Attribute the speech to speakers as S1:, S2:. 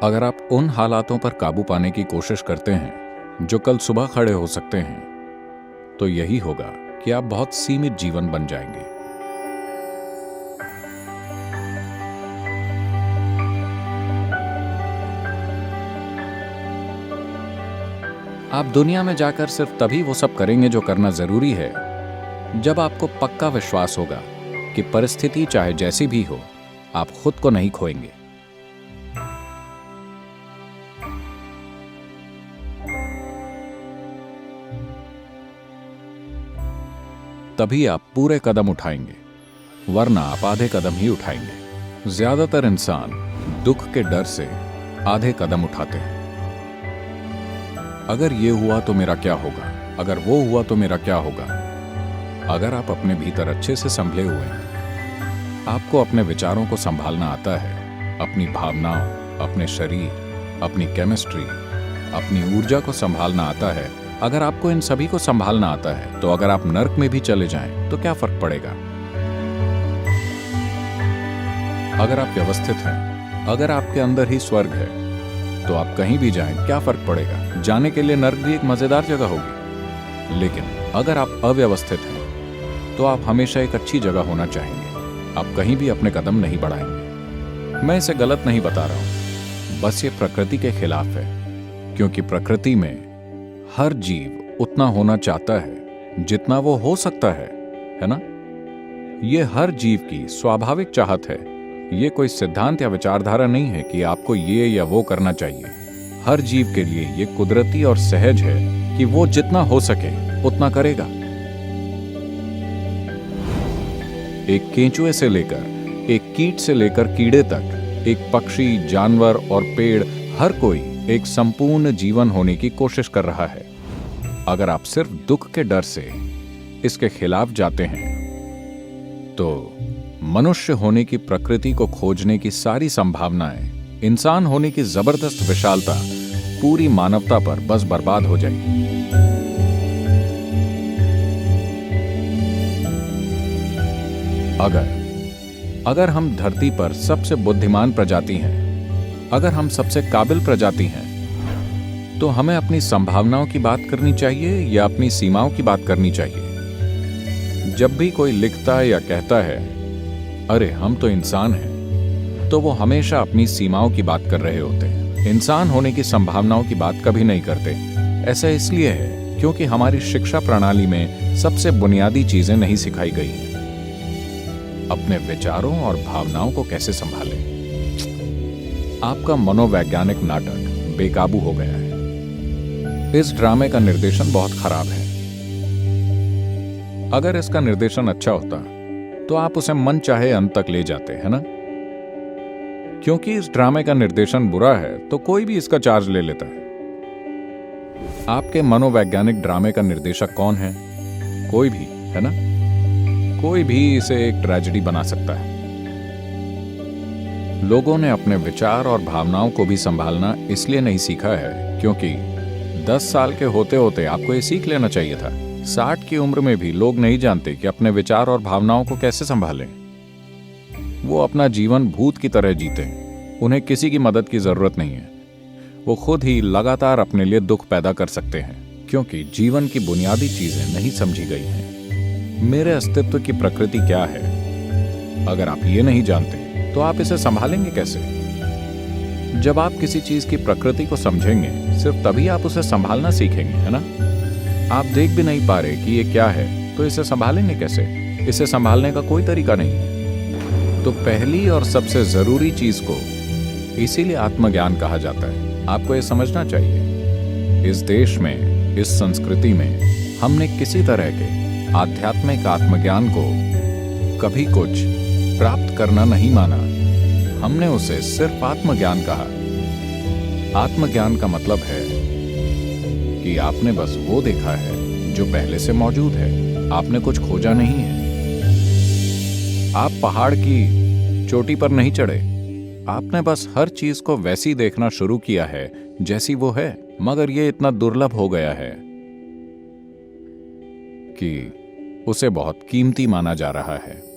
S1: अगर आप उन हालातों पर काबू पाने की कोशिश करते हैं जो कल सुबह खड़े हो सकते हैं, तो यही होगा कि आप बहुत सीमित जीवन बन जाएंगे। आप दुनिया में जाकर सिर्फ तभी वो सब करेंगे जो करना जरूरी है, जब आपको पक्का विश्वास होगा कि परिस्थिति चाहे जैसी भी हो, आप खुद को नहीं खोएंगे। तभी आप पूरे कदम उठाएंगे, वरना आप आधे कदम ही उठाएंगे। ज्यादातर इंसान दुख के डर से आधे कदम उठाते हैं। अगर ये हुआ तो मेरा क्या होगा, अगर वो हुआ तो मेरा क्या होगा। अगर आप अपने भीतर अच्छे से संभले हुए हैं, आपको अपने विचारों को संभालना आता है, अपनी भावनाओं, अपने शरीर, अपनी केमिस्ट्री, अपनी ऊर्जा को संभालना आता है, अगर आपको इन सभी को संभालना आता है, तो अगर आप नर्क में भी चले जाएं तो क्या फर्क पड़ेगा। अगर आप व्यवस्थित हैं, अगर आपके अंदर ही स्वर्ग है, तो आप कहीं भी जाएं क्या फर्क पड़ेगा। जाने के लिए नर्क भी एक मजेदार जगह होगी, लेकिन अगर आप अव्यवस्थित हैं तो आप हमेशा एक अच्छी जगह होना चाहेंगे। आप कहीं भी अपने कदम नहीं बढ़ाएंगे। मैं इसे गलत नहीं बता रहा हूं, बस ये प्रकृति के खिलाफ है, क्योंकि प्रकृति में हर जीव उतना होना चाहता है जितना वो हो सकता है ना? ये हर जीव की स्वाभाविक चाहत है। ये कोई सिद्धांत या विचारधारा नहीं है कि आपको ये या वो करना चाहिए। हर जीव के लिए ये कुदरती और सहज है कि वो जितना हो सके उतना करेगा। एक केंचुए से लेकर, एक कीट से लेकर कीड़े तक, एक पक्षी, जानवर और पेड़, हर कोई एक संपूर्ण जीवन होने की कोशिश कर रहा है। अगर आप सिर्फ दुख के डर से इसके खिलाफ जाते हैं, तो मनुष्य होने की प्रकृति को खोजने की सारी संभावनाएं, इंसान होने की जबरदस्त विशालता पूरी मानवता पर बस बर्बाद हो जाएगी। अगर हम धरती पर सबसे बुद्धिमान प्रजाति हैं, अगर हम सबसे काबिल प्रजाति हैं, तो हमें अपनी संभावनाओं की बात करनी चाहिए या अपनी सीमाओं की बात करनी चाहिए। जब भी कोई लिखता या कहता है अरे हम तो इंसान हैं, तो वो हमेशा अपनी सीमाओं की बात कर रहे होते हैं। इंसान होने की संभावनाओं की बात कभी नहीं करते। ऐसा इसलिए है क्योंकि हमारी शिक्षा प्रणाली में सबसे बुनियादी चीजें नहीं सिखाई गई हैं। अपने विचारों और भावनाओं को कैसे संभालें। आपका मनोवैज्ञानिक नाटक बेकाबू हो गया है। इस ड्रामे का निर्देशन बहुत खराब है। अगर इसका निर्देशन अच्छा होता तो आप उसे मन चाहे अंत तक ले जाते, है ना? क्योंकि इस ड्रामे का निर्देशन बुरा है तो कोई भी इसका चार्ज ले लेता है। आपके मनोवैज्ञानिक ड्रामे का निर्देशक कौन है? कोई भी, है ना? कोई भी इसे एक ट्रेजेडी बना सकता है। लोगों ने अपने विचार और भावनाओं को भी संभालना इसलिए नहीं सीखा है क्योंकि 10 साल के होते होते आपको ये सीख लेना चाहिए था। 60 की उम्र में भी लोग नहीं जानते कि अपने विचार और भावनाओं को कैसे संभालें। वो अपना जीवन भूत की तरह जीते हैं। उन्हें किसी की मदद की जरूरत नहीं है। वो खुद ही लगातार अपने लिए दुख पैदा कर सकते हैं, क्योंकि जीवन की बुनियादी चीजें नहीं समझी गई हैं। मेरे अस्तित्व की प्रकृति क्या है, अगर आप ये नहीं जानते तो आप इसे संभालेंगे कैसे? जब आप किसी चीज की प्रकृति को समझेंगे, सिर्फ तभी आप उसे संभालना सीखेंगे, है ना? आप देख भी नहीं पा रहे कि ये क्या है, तो इसे संभालेंगे कैसे? इसे संभालने का कोई तरीका नहीं है। तो पहली और सबसे जरूरी चीज को इसीलिए आत्मज्ञान कहा जाता है। आपको ये समझना चाहिए, इस देश में, इस संस्कृति में हमने किसी तरह के आध्यात्मिक आत्मज्ञान को कभी कुछ प्राप्त करना नहीं माना। हमने उसे सिर्फ आत्मज्ञान कहा। आत्मज्ञान का मतलब है कि आपने बस वो देखा है जो पहले से मौजूद है। आपने कुछ खोजा नहीं है। आप पहाड़ की चोटी पर नहीं चढ़े। आपने बस हर चीज को वैसी देखना शुरू किया है जैसी वो है, मगर ये इतना दुर्लभ हो गया है कि उसे बहुत कीमती माना जा रहा है।